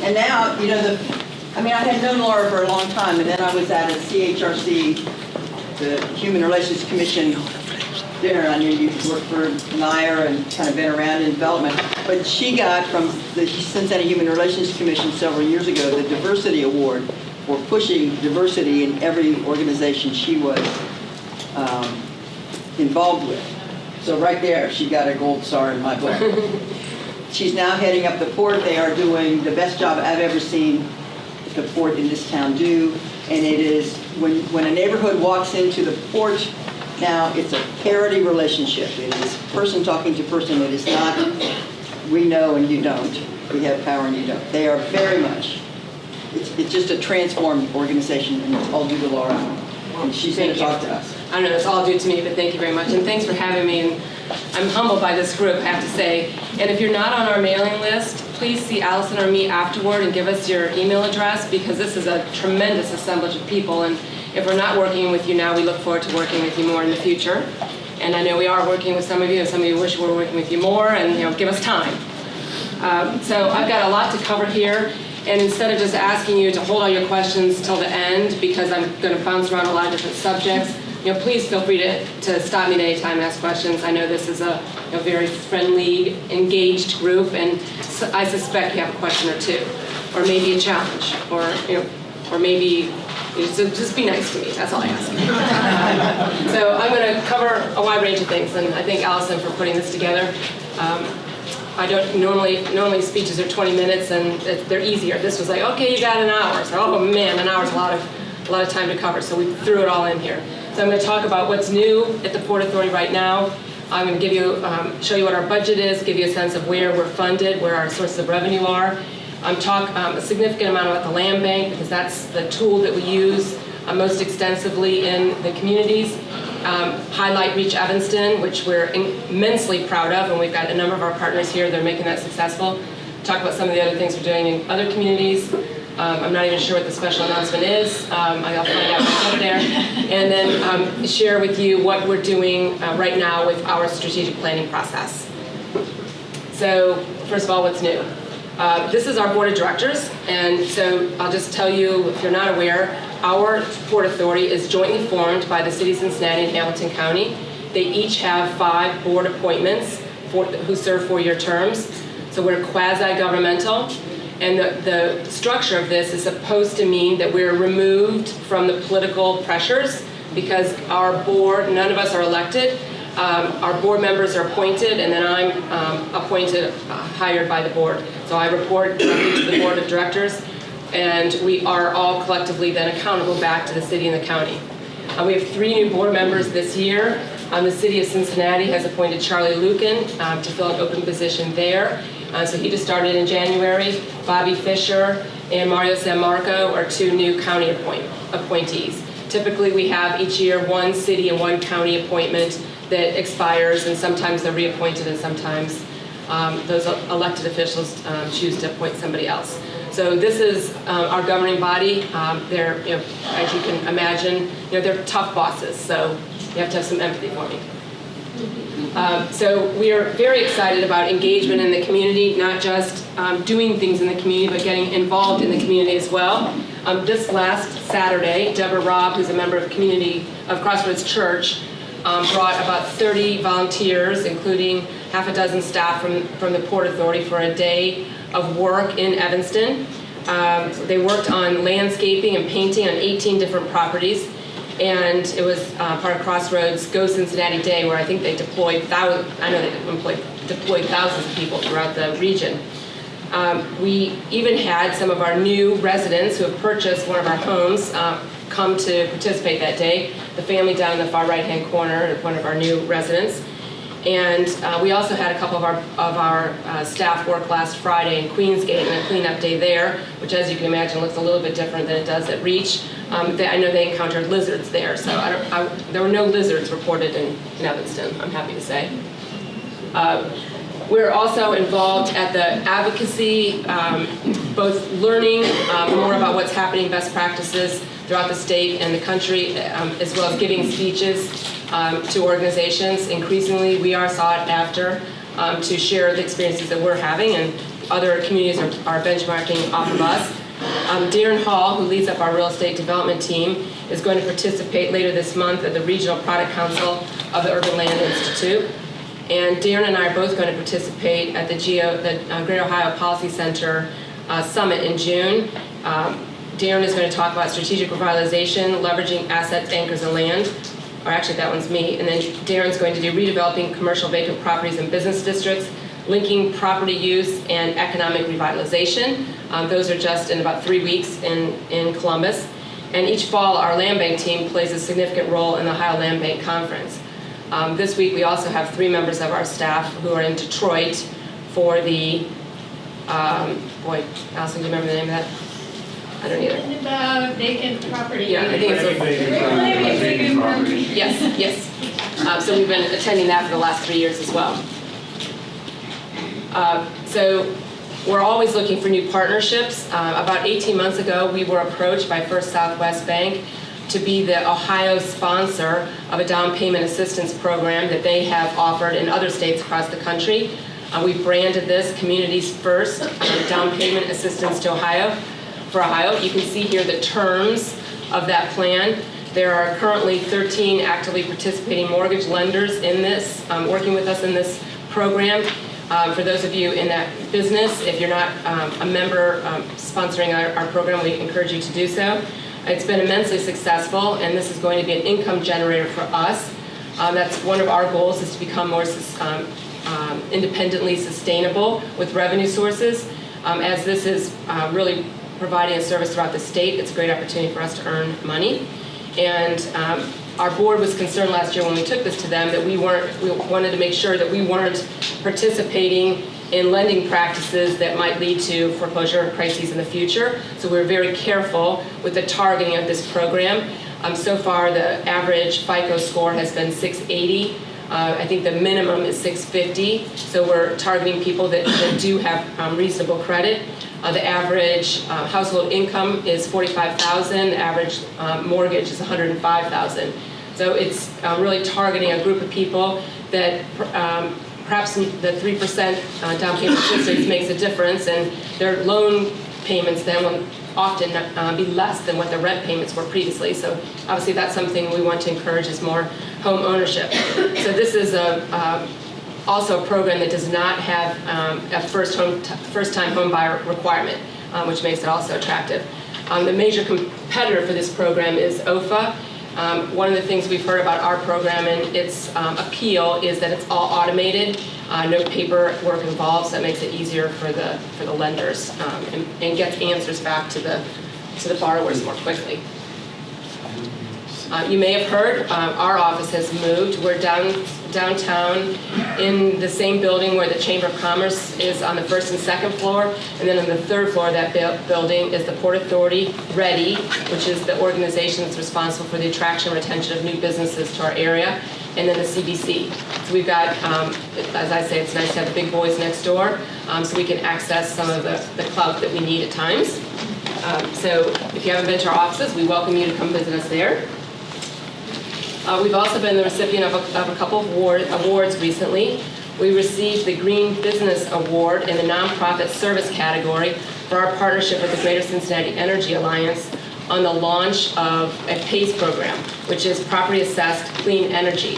And now, you know, I had known Laura for a long time, and then I was at a CHRC, the Human Relations Commission dinner. I knew you worked for NIRE and kind of been around in development. But she got from the Cincinnati Human Relations Commission several years ago the Diversity Award for pushing diversity in every organization she was involved with. So right there, she got a gold star in my book. She's now heading up the port. They are doing the best job I've ever seen the port in this town do. And it is, when a neighborhood walks into the port, now it's a parity relationship. It is person talking to person. It is not, we know and you don't. We have power and you don't. They are very much, it's just a transformed organization, and it's all due to Laura. And she's going to talk to us. I don't know, it's all due to me, but thank you very much. And thanks for having me. And I'm humbled by this group, I have to say. And if you're not on our mailing list, please see Allison or me afterward and give us your email address, because this is a tremendous assemblage of people. And if we're not working with you now, we look forward to working with you more in the future. And I know we are working with some of you, and some of you wish we were working with you more, and give us time. So I've got a lot to cover here. And instead of just asking you to hold all your questions till the end, because I'm going to bounce around a lot of different subjects, please feel free to stop me at any time and ask questions. I know this is a very friendly, engaged group, and I suspect you have a question or two, or maybe a challenge, or maybe just be nice to me. That's all I ask. So I'm going to cover a wide range of things, and I thank Allison for putting this together. I don't normally speeches are 20 minutes, and they're easier. This was like, okay, you got an hour. So, oh man, an hour's a lot of time to cover. So we threw it all in here. So I'm going to talk about what's new at the Port Authority right now. I'm going to give you, show you what our budget is, give you a sense of where we're funded, where our sources of revenue are. Talk a significant amount about the land bank, because that's the tool that we use most extensively in the communities. Highlight REACH Evanston, which we're immensely proud of, and we've got a number of our partners here that are making that successful. Talk about some of the other things we're doing in other communities. I'm not even sure what the special announcement is. I'll find out what's up there. And then share with you what we're doing right now with our strategic planning process. So first of all, what's new? This is our board of directors, and so I'll just tell you, if you're not aware, our Port Authority is jointly formed by the City of Cincinnati and Hamilton County. They each have 5 board appointments who serve 4-year terms. So we're quasi-governmental, and the structure of this is supposed to mean that we're removed from the political pressures, because our board, none of us are elected. Our board members are appointed, and then I'm hired by the board. So I report directly to the board of directors, and we are all collectively then accountable back to the city and the county. We have 3 new board members this year. The city of Cincinnati has appointed Charlie Lucan to fill an open position there. So he just started in January. Bobby Fisher and Mario San Marco are 2 new county appointees. Typically we have each year 1 city and 1 county appointment that expires, and sometimes they're reappointed, and sometimes those elected officials choose to appoint somebody else. So this is our governing body. They're, as you can imagine, they're tough bosses, so you have to have some empathy for me. So we are very excited about engagement in the community, not just doing things in the community, but getting involved in the community as well. This last Saturday, Deborah Robb, who's a member of Crossroads Church, brought about 30 volunteers, including half a dozen staff from the Port Authority, for a day of work in Evanston. They worked on landscaping and painting on 18 different properties, and it was part of Crossroads Go Cincinnati Day, where I think they deployed deployed thousands of people throughout the region. We even had some of our new residents who have purchased one of our homes come to participate that day. The family down in the far right-hand corner, one of our new residents. And we also had a couple of our staff work last Friday in Queensgate and a cleanup day there, which, as you can imagine, looks a little bit different than it does at REACH. I know they encountered lizards there, so there were no lizards reported in Evanston, I'm happy to say. We're also involved at the Advocacy, both learning more about what's happening, best practices throughout the state and the country, as well as giving speeches to organizations. Increasingly, we are sought after to share the experiences that we're having, and other communities are benchmarking off of us. Darren Hall, who leads up our real estate development team, is going to participate later this month at the Regional Product Council of the Urban Land Institute. And Darren and I are both going to participate at the Great Ohio Policy Center Summit in June. Darren is going to talk about strategic revitalization, leveraging assets, anchors, and land. Or actually, that one's me. And then Darren's going to do redeveloping commercial vacant properties in business districts, linking property use and economic revitalization. Those are just in about 3 weeks in Columbus. And each fall, our land bank team plays a significant role in the Ohio Land Bank Conference. This week, we also have 3 members of our staff who are in Detroit for the, boy, Allison, do you remember the name of that? I don't either. Something about vacant property. Yeah, I think it's Vacant property. Yes. So we've been attending that for the last 3 years as well. So we're always looking for new partnerships. About 18 months ago, we were approached by First Southwest Bank to be the Ohio sponsor of a down payment assistance program that they have offered in other states across the country. We branded this Communities First Down Payment Assistance to Ohio. For Ohio, you can see here the terms of that plan. There are currently 13 actively participating mortgage lenders in this, working with us in this program. For those of you in that business, if you're not a member sponsoring our program, we encourage you to do so. It's been immensely successful, and this is going to be an income generator for us. That's one of our goals, is to become more independently sustainable with revenue sources. As this is really providing a service throughout the state, it's a great opportunity for us to earn money. And our board was concerned last year when we took this to them that we wanted to make sure that we weren't participating in lending practices that might lead to foreclosure crises in the future. So we're very careful with the targeting of this program. So far, the average FICO score has been 680. I think the minimum is 650. So we're targeting people that do have reasonable credit. The average household income is $45,000. The average mortgage is $105,000. So it's really targeting a group of people that perhaps the 3% down payment assistance makes a difference, and their loan payments then will often be less than what the rent payments were previously. So obviously that's something we want to encourage, is more home ownership. So this is also a program that does not have a first-time home buyer requirement, which makes it also attractive. The major competitor for this program is OFA. One of the things we've heard about our program and its appeal is that it's all automated, no paperwork involved, so that makes it easier for the lenders and gets answers back to the borrowers more quickly. You may have heard our office has moved. We're downtown in the same building where the Chamber of Commerce is on the 1st and 2nd floor, and then on the 3rd floor of that building is the Port Authority, READY, which is the organization that's responsible for the attraction and retention of new businesses to our area, and then the CDC. So we've got, as I say, it's nice to have the big boys next door, so we can access some of the clout that we need at times. So if you haven't been to our offices, we welcome you to come visit us there. We've also been the recipient of a couple of awards recently. We received the Green Business Award in the nonprofit service category for our partnership with the Greater Cincinnati Energy Alliance on the launch of a PACE program, which is Property Assessed Clean Energy.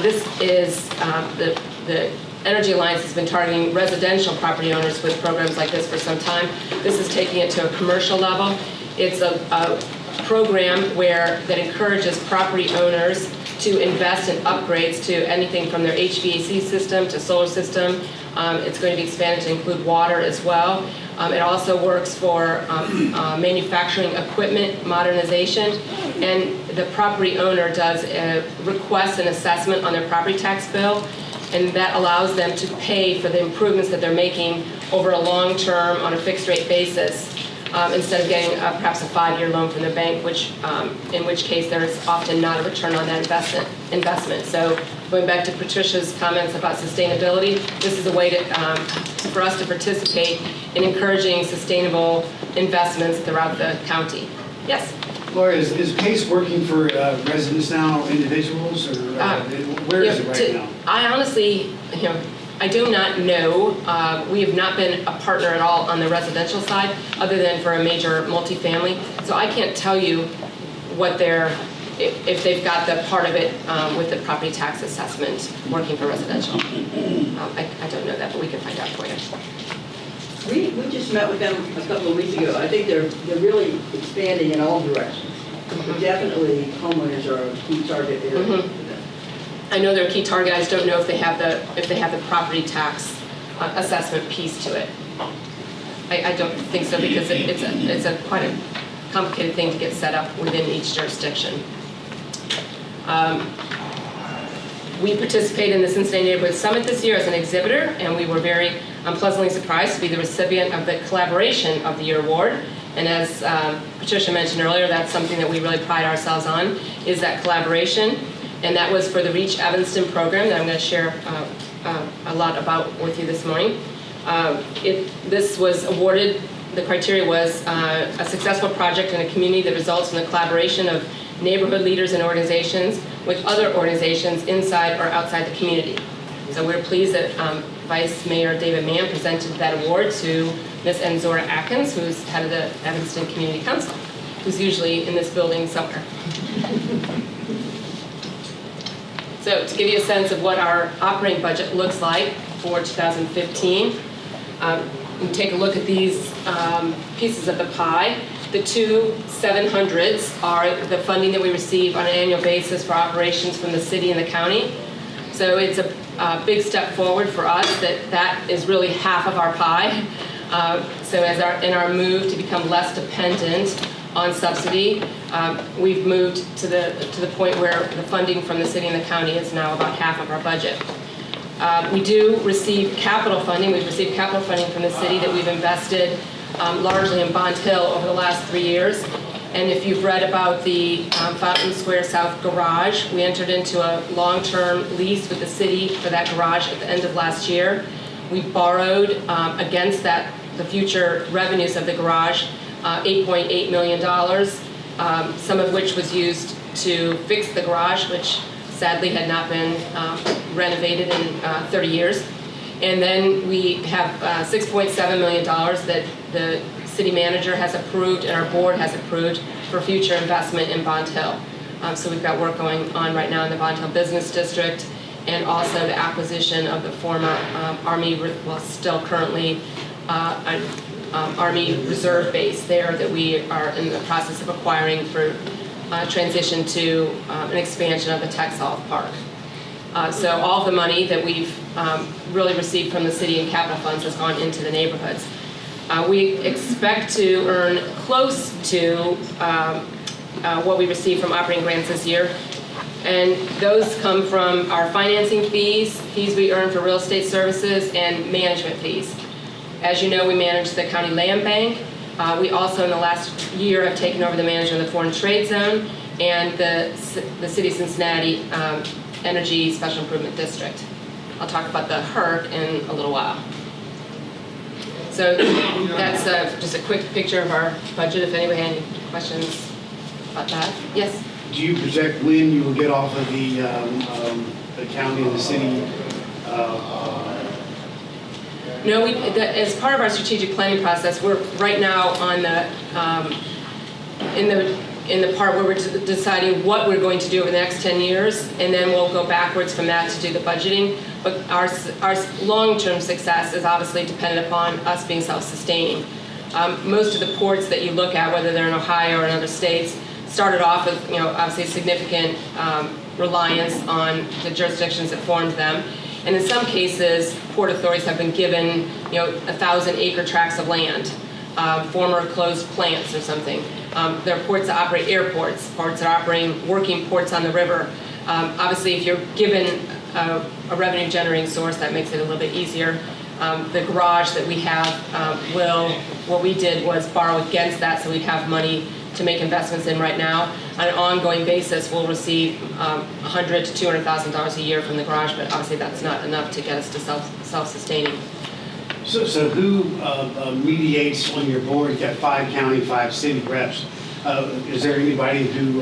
This is the Energy Alliance has been targeting residential property owners with programs like this for some time. This is taking it to a commercial level. It's a program that encourages property owners to invest in upgrades to anything from their HVAC system to solar system. It's going to be expanded to include water as well. It also works for manufacturing equipment modernization, and the property owner does request an assessment on their property tax bill, and that allows them to pay for the improvements that they're making over a long term on a fixed rate basis. Instead of getting perhaps a 5-year loan from the bank, in which case there's often not a return on that investment. So going back to Patricia's comments about sustainability, this is a way for us to participate in encouraging sustainable investments throughout the county. Yes? Laura, is PACE working for residents now, individuals, or where is it right now? I honestly, I do not know. We have not been a partner at all on the residential side, other than for a major multifamily. So I can't tell you what if they've got the part of it with the property tax assessment working for residential. I don't know that, but we can find out for you. We just met with them a couple of weeks ago. I think they're really expanding in all directions. But definitely homeowners are a key target area for them. I know they're a key target. I just don't know if they have the property tax assessment piece to it. I don't think so, because it's a quite a complicated thing to get set up within each jurisdiction. We participated in the Cincinnati Neighborhood Summit this year as an exhibitor, and we were very pleasantly surprised to be the recipient of the Collaboration of the Year award. And as Patricia mentioned earlier, that's something that we really pride ourselves on, is that collaboration. And that was for the REACH Evanston program that I'm going to share a lot about with you this morning. This was awarded, the criteria was a successful project in a community that results in the collaboration of neighborhood leaders and organizations with other organizations inside or outside the community. So we're pleased that Vice Mayor David Mann presented that award to Ms. Enzora Atkins, who's head of the Evanston Community Council, who's usually in this building somewhere. So to give you a sense of what our operating budget looks like for 2015, you take a look at these pieces of the pie. The two 700s are the funding that we receive on an annual basis for operations from the city and the county. So it's a big step forward for us that is really half of our pie. So in our move to become less dependent on subsidy, we've moved to the point where the funding from the city and the county is now about half of our budget. We do receive capital funding. We've received capital funding from the city that we've invested largely in Bond Hill over the last 3 years. And if you've read about the Fountain Square South garage, we entered into a long-term lease with the city for that garage at the end of last year. We borrowed against the future revenues of the garage $8.8 million, some of which was used to fix the garage, which sadly had not been renovated in 30 years. And then we have $6.7 million that the city manager has approved and our board has approved for future investment in Bond Hill. So we've got work going on right now in the Bond Hill Business District, and also the acquisition of the former Army, well, still currently an Army Reserve base there that we are in the process of acquiring for transition to an expansion of the Texel Park. So all of the money that we've really received from the city and capital funds has gone into the neighborhoods. We expect to earn close to what we received from operating grants this year. And those come from our financing fees we earn for real estate services, and management fees. As you know, we manage the county land bank. We also, in the last year, have taken over the management of the foreign trade zone and the city of Cincinnati Energy Special Improvement District. I'll talk about the HERC in a little while. So that's just a quick picture of our budget. If anybody had any questions about that. Yes? Do you project when you will get off of the county and the city? No, as part of our strategic planning process, we're right now on the in the part where we're deciding what we're going to do over the next 10 years, and then we'll go backwards from that to do the budgeting. But our long-term success is obviously dependent upon us being self-sustaining. Most of the ports that you look at, whether they're in Ohio or in other states, started off with, obviously significant reliance on the jurisdictions that formed them. And in some cases, port authorities have been given, 1,000-acre tracts of land, former closed plants or something. There are ports that operate airports, ports that are operating working ports on the river. Obviously, if you're given a revenue-generating source, that makes it a little bit easier. The garage that we have what we did was borrow against that, so we'd have money to make investments in right now. On an ongoing basis, we'll receive $100,000 to $200,000 a year from the garage, but obviously that's not enough to get us to self-sustaining. So who mediates on your board? You've got 5 county, 5 city reps. Is there anybody who